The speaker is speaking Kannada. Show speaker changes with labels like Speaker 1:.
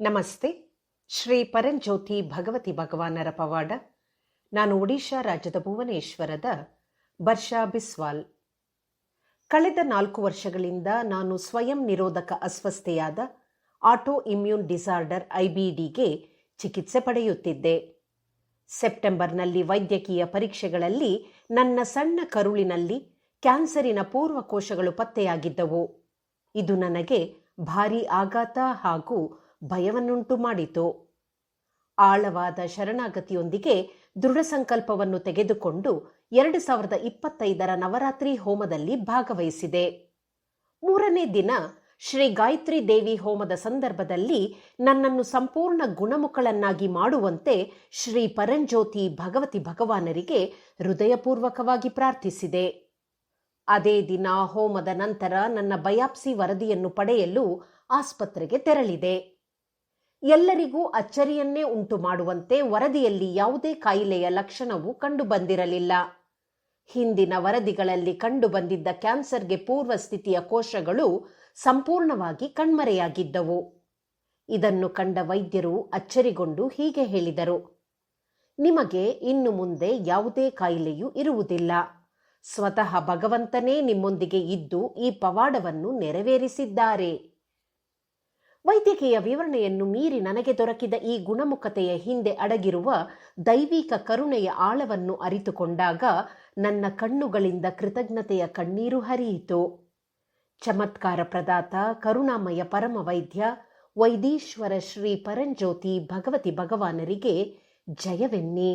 Speaker 1: ನಮಸ್ತೆ. ಶ್ರೀ ಪರಂಜ್ಯೋತಿ ಭಗವತಿ ಭಗವಾನರ ಪವಾಡ. ನಾನು ಒಡಿಶಾ ರಾಜ್ಯದ ಭುವನೇಶ್ವರದ ಬರ್ಷಾ ಬಿಸ್ವಾಲ್. ಕಳೆದ 4 ವರ್ಷಗಳಿಂದ ನಾನು ಸ್ವಯಂ ನಿರೋಧಕ ಅಸ್ವಸ್ಥೆಯಾದ ಆಟೋ ಇಮ್ಯೂನ್ ಡಿಸಾರ್ಡರ್ IBDಗೆ ಚಿಕಿತ್ಸೆ ಪಡೆಯುತ್ತಿದ್ದೆ. ಸೆಪ್ಟೆಂಬರ್ನಲ್ಲಿ ವೈದ್ಯಕೀಯ ಪರೀಕ್ಷೆಗಳಲ್ಲಿ ನನ್ನ ಸಣ್ಣ ಕರುಳಿನಲ್ಲಿ ಕ್ಯಾನ್ಸರಿನ ಪೂರ್ವಕೋಶಗಳು ಪತ್ತೆಯಾಗಿದ್ದವು. ಇದು ನನಗೆ ಭಾರೀ ಆಘಾತ ಹಾಗೂ ಭಯವನ್ನುಂಟು ಮಾಡಿತು. ಆಳವಾದ ಶರಣಾಗತಿಯೊಂದಿಗೆ ದೃಢ ಸಂಕಲ್ಪವನ್ನು ತೆಗೆದುಕೊಂಡು 2025ರ ನವರಾತ್ರಿ ಹೋಮದಲ್ಲಿ ಭಾಗವಹಿಸಿದೆ. 3ನೇ ದಿನ ಶ್ರೀ ಗಾಯತ್ರಿ ದೇವಿ ಹೋಮದ ಸಂದರ್ಭದಲ್ಲಿ ನನ್ನನ್ನು ಸಂಪೂರ್ಣ ಗುಣಮುಖಳನ್ನಾಗಿ ಮಾಡುವಂತೆ ಶ್ರೀ ಪರಂಜ್ಯೋತಿ ಭಗವತಿ ಭಗವಾನರಿಗೆ ಹೃದಯಪೂರ್ವಕವಾಗಿ ಪ್ರಾರ್ಥಿಸಿದೆ. ಅದೇ ದಿನ ಹೋಮದ ನಂತರ ನನ್ನ ಬಯಾಪ್ಸಿ ವರದಿಯನ್ನು ಪಡೆಯಲು ಆಸ್ಪತ್ರೆಗೆ ತೆರಳಿದೆ. ಎಲ್ಲರಿಗೂ ಅಚ್ಚರಿಯನ್ನೇ ಉಂಟು ಮಾಡುವಂತೆ ವರದಿಯಲ್ಲಿ ಯಾವುದೇ ಕಾಯಿಲೆಯ ಲಕ್ಷಣವೂ ಕಂಡುಬಂದಿರಲಿಲ್ಲ. ಹಿಂದಿನ ವರದಿಗಳಲ್ಲಿ ಕಂಡುಬಂದಿದ್ದ ಕ್ಯಾನ್ಸರ್ಗೆ ಪೂರ್ವ ಸ್ಥಿತಿಯ ಕೋಶಗಳು ಸಂಪೂರ್ಣವಾಗಿ ಕಣ್ಮರೆಯಾಗಿದ್ದವು. ಇದನ್ನು ಕಂಡ ವೈದ್ಯರು ಅಚ್ಚರಿಗೊಂಡು ಹೀಗೆ ಹೇಳಿದರು: ನಿಮಗೆ ಇನ್ನು ಮುಂದೆ ಯಾವುದೇ ಕಾಯಿಲೆಯೂ ಇರುವುದಿಲ್ಲ. ಸ್ವತಃ ಭಗವಂತನೇ ನಿಮ್ಮೊಂದಿಗೆ ಇದ್ದು ಈ ಪವಾಡವನ್ನು ನೆರವೇರಿಸಿದ್ದಾರೆ. ವೈದ್ಯಕೀಯ ವಿವರಣೆಯನ್ನು ಮೀರಿ ನನಗೆ ದೊರಕಿದ ಈ ಗುಣಮುಖತೆಯ ಹಿಂದೆ ಅಡಗಿರುವ ದೈವಿಕ ಕರುಣೆಯ ಆಳವನ್ನು ಅರಿತುಕೊಂಡಾಗ ನನ್ನ ಕಣ್ಣುಗಳಿಂದ ಕೃತಜ್ಞತೆಯ ಕಣ್ಣೀರು ಹರಿಯಿತು. ಚಮತ್ಕಾರ ಪ್ರದಾತ, ಕರುಣಾಮಯ ಪರಮ ವೈದ್ಯ, ವೈದೀಶ್ವರ ಶ್ರೀ ಪರಂಜ್ಯೋತಿ ಭಗವತಿ ಭಗವಾನರಿಗೆ ಜಯವೆನ್ನಿ.